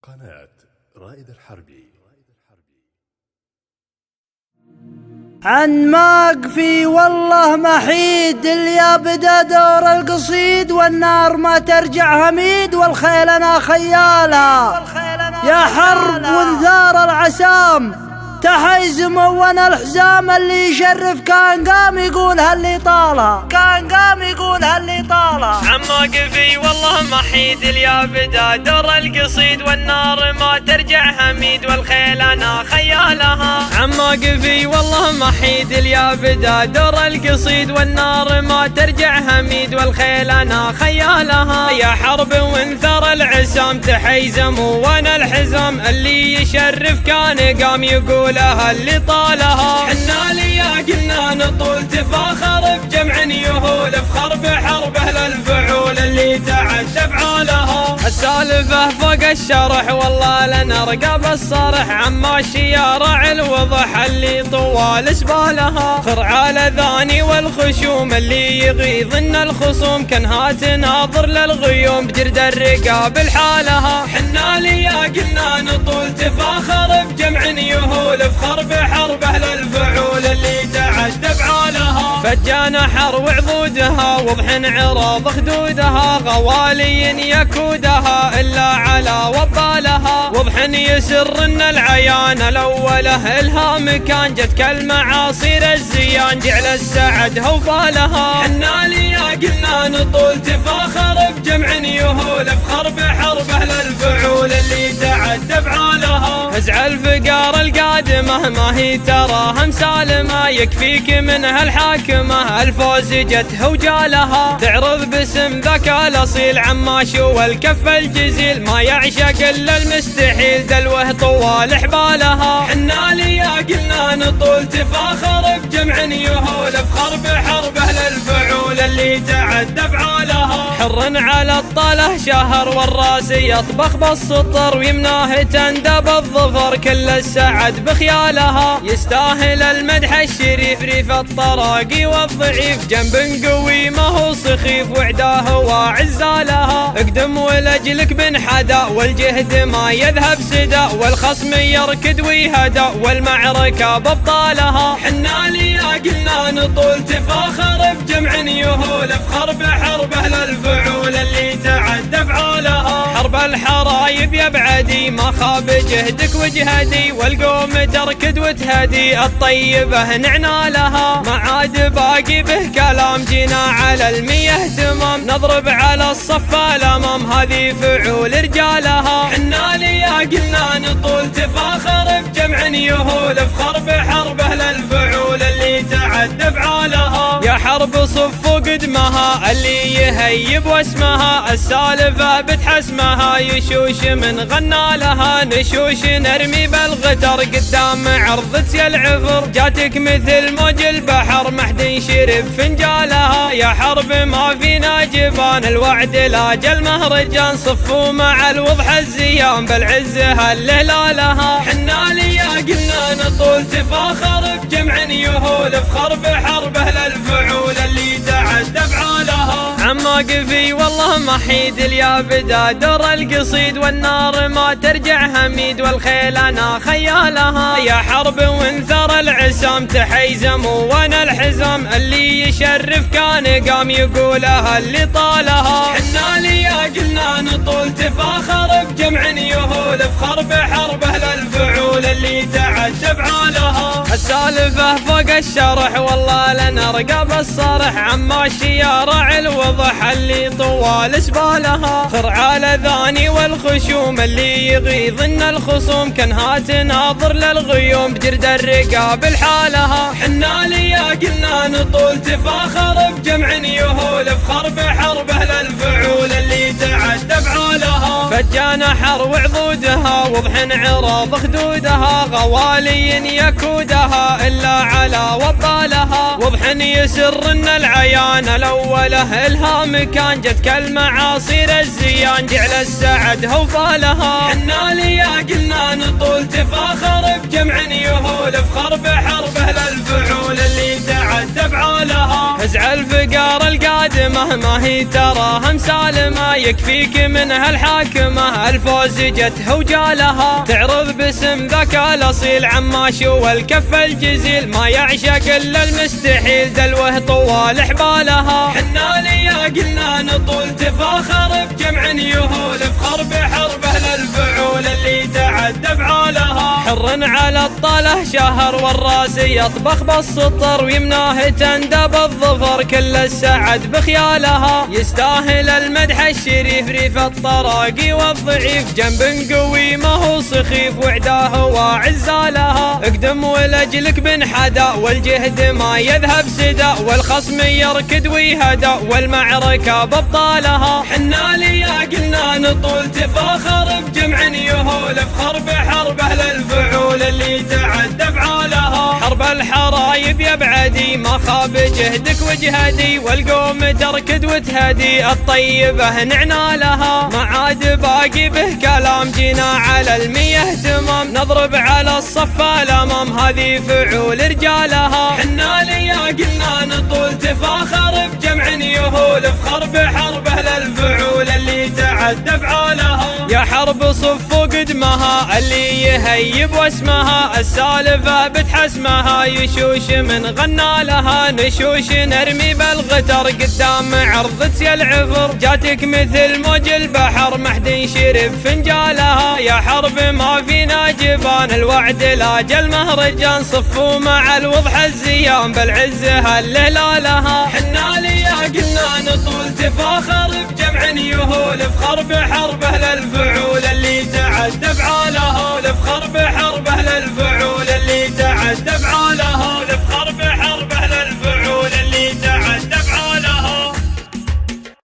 قناة رائد الحربي. عن ماقفي والله محيد اللي بدا دور القصيد، والنار ما ترجع هميد، والخيل انا خيالها يا حرب وانثار العسام تحيزم وانا الحزام. اللي يشرف كان قام يقول هاللي طالها، كان قام يقول هاللي طالها. عن ماقفي والله محيد اللي بدا دور القصيد، والنار ما ترجع هميد، والخيل انا خيالها. عن ماقفي والله محيد اللي بدا دور القصيد، والنار ما ترجع هميد، والخيل انا خيالها. يا حرب وانثر العسام تحيزم وانا الحزام. اللي يشرف كان قام يقول اللي طالها. حنا ليا قلنا نطول تفاخر بجمع يهول، بخرب حرب اهل الفعول اللي تعد افعالها. السالفه فوق الشرح والله لنا رقاب الصرح، عما الشيارع الوضح اللي طوال سبالها. خرع الاذاني والخشوم اللي يغيظن الخصوم، كانها تناظر للغيوم بجرد الرقاب لحالها. حنا ليا قلنا نطول تفاخر بجمع يهول، بخرب حرب اهل الفعول اللي تعد افعالها. فجان حر وعضودها وضح عراض خدودها، غوالي يكودها الا على وبالها. وضح يسر ان العيان الاوله الها مكان، جت كالمعاصير الزيان جعل السعد هوفالها. حنا ليا قلنا نطول تفاخر بجمع يهول، بخرب حرب اهل الفعول اللي تعد افعالها. هزع الفقار القادمه ما هي تراها مسالمه، يكفيك منها الحاكمه الفوز جته وجالها. تعرض باسم ذاك الاصيل عماش والكف الجزيل، ما يعشق الا المستحيل دلوه طوال حبالها. حنا ليا قلنا نطول تفاخر بجمع يهول، بخرب حرب اهل الفعول اللي تعد افعالها. حر على الطاله شهر والراس يطبخ بالسطر، ويمناه تندب الظفر كل السعد بخيالها. يستاهل المدح الشريف ريف الطراقي والضعيف، جنب قوي ما هو سخيف وعداه وعزالها. اقدم ولاجلك بنحدا والجهد ما يذهب سدا، والخصم يركد ويهدى والمعركة ببطالها. حنا ليا قلنا نطول تفاخر بجمع يهول، بخرب حرب اهل الفعول اللي تعد افعالها. حرب الحرايب يا بعدي ما خاب جهدك وجهدي، والقوم تركد وتهدي الطيبه نعنا لها. ما عاد باقي به كلام جينا على المية تمام، نضرب على الصف الامام هذه فعول رجالها. حنا ليا قلنا نطول تفاخر بجمع يهول، بخرب حرب اهل الفعول اللي تعد افعالها. يا حرب صفوا قدمها اللي يهيب واسمها، السالفه بتحسمها يشوش من غنى لها. نشوش نرمي بالغتر قدام عرضة العفر، جاتك مثل موج البحر ما حد شرب فنجالها. يا حرب ما فينا جبان الوعد لاجل مهرجان، صفوا مع الوضح الزيان بالعز هالهلالها. حنا ليا قلنا نطول تفاخر بجمع يهول، بخرب حرب اهل الفعول اللي تعد افعالها. عن ماقفي والله محيد اللي بدا دور القصيد، والنار ما ترجع هميد، والخيل انا خيالها. يا حرب وانثر العسام تحيزم وانا الحزام. اللي يشرف كان قام يقول اللي طالها. حنا ليا قلنا نطول تفاخر بجمع يهول، بخرب حرب اهل الفعول اللي تعد افعالها. السالفه فوق الشرح والله لنا رقاب الصرح، عما الشيارع الوضح اللي طوال سبالها. خرع الاذاني والخشوم اللي يغيظن الخصوم، كانها تناظر للغيوم بجرد الرقاب لحالها. حنا ليا قلنا نطول تفاخر بجمع يهول، بخرب حرب اهل الفعول اللي تعد افعالها. فجان حر وعضودها وضح عراض خدودها، غوالي يكودها الا على وبالها. وضح يسر ان العيان الاوله الها مكان، جت كالمعاصير الزيان جعل السعد هوفالها. حنا ليا قلنا نطول تفاخر بجمع يهول، بخرب حرب اهل الفعول اللي تعد يتعدى افعالها. هزع الفقار القادمة ما هي تراها مسالمة، يكفيك منها الحاكمة الفوز جتها وجالها. تعرض باسم ذاك الاصيل عماش والكف الجزيل، ما يعشق الا المستحيل دلوه طوال حبالها. حنا ليا قلنا نطول تفاخر بجمع يهول، افخر بحربه للفعول اللي تعدى افعالها. حر على الطاله شهر والراس يطبخ بالسطر، ويمناه تندب الظفر كل السعد بخيالها. يستاهل المدح الشريف ريف الطراقي والضعيف، جنب قوي ما هو سخيف وعداه وعزالها. اقدم ولاجلك بنحدا والجهد ما يذهب سدا، والخصم يركد ويهدى والمعركة بابطالها. حنا ليا قلنا نطول تفاخر بجمع يهول، افخر بحربه للفعول اللي تعدى افعالها. حرب الحرايب يا بعدي ما خاب جهدك وجهدي، والقوم تركد وتهدي الطيبة نعنا لها. ما عاد باقي به كلام جينا على المية تمام، نضرب على الصف الامام هذه فعول رجالها. حنا ليا قلنا نطول تفاخر بجمع يهول، افخر بحربه للفعول اللي تعدى افعالها. يا حرب صفوا قدمها اللي يهيب واسمها، السالفة بتحسمها يشوش من غنى لها. نشوش نرمي بالغتر قدام عرض سيل عفر، جاتك مثل موج البحر ما حد يشرب فنجالها. يا حرب ما فينا جبان الوعد لاجل مهرجان، صفوا مع الوضح الزيان بالعز هللالها. حنا ليا قلنا نطول تفاخر بجمع يهول، افخر بحربه للفعول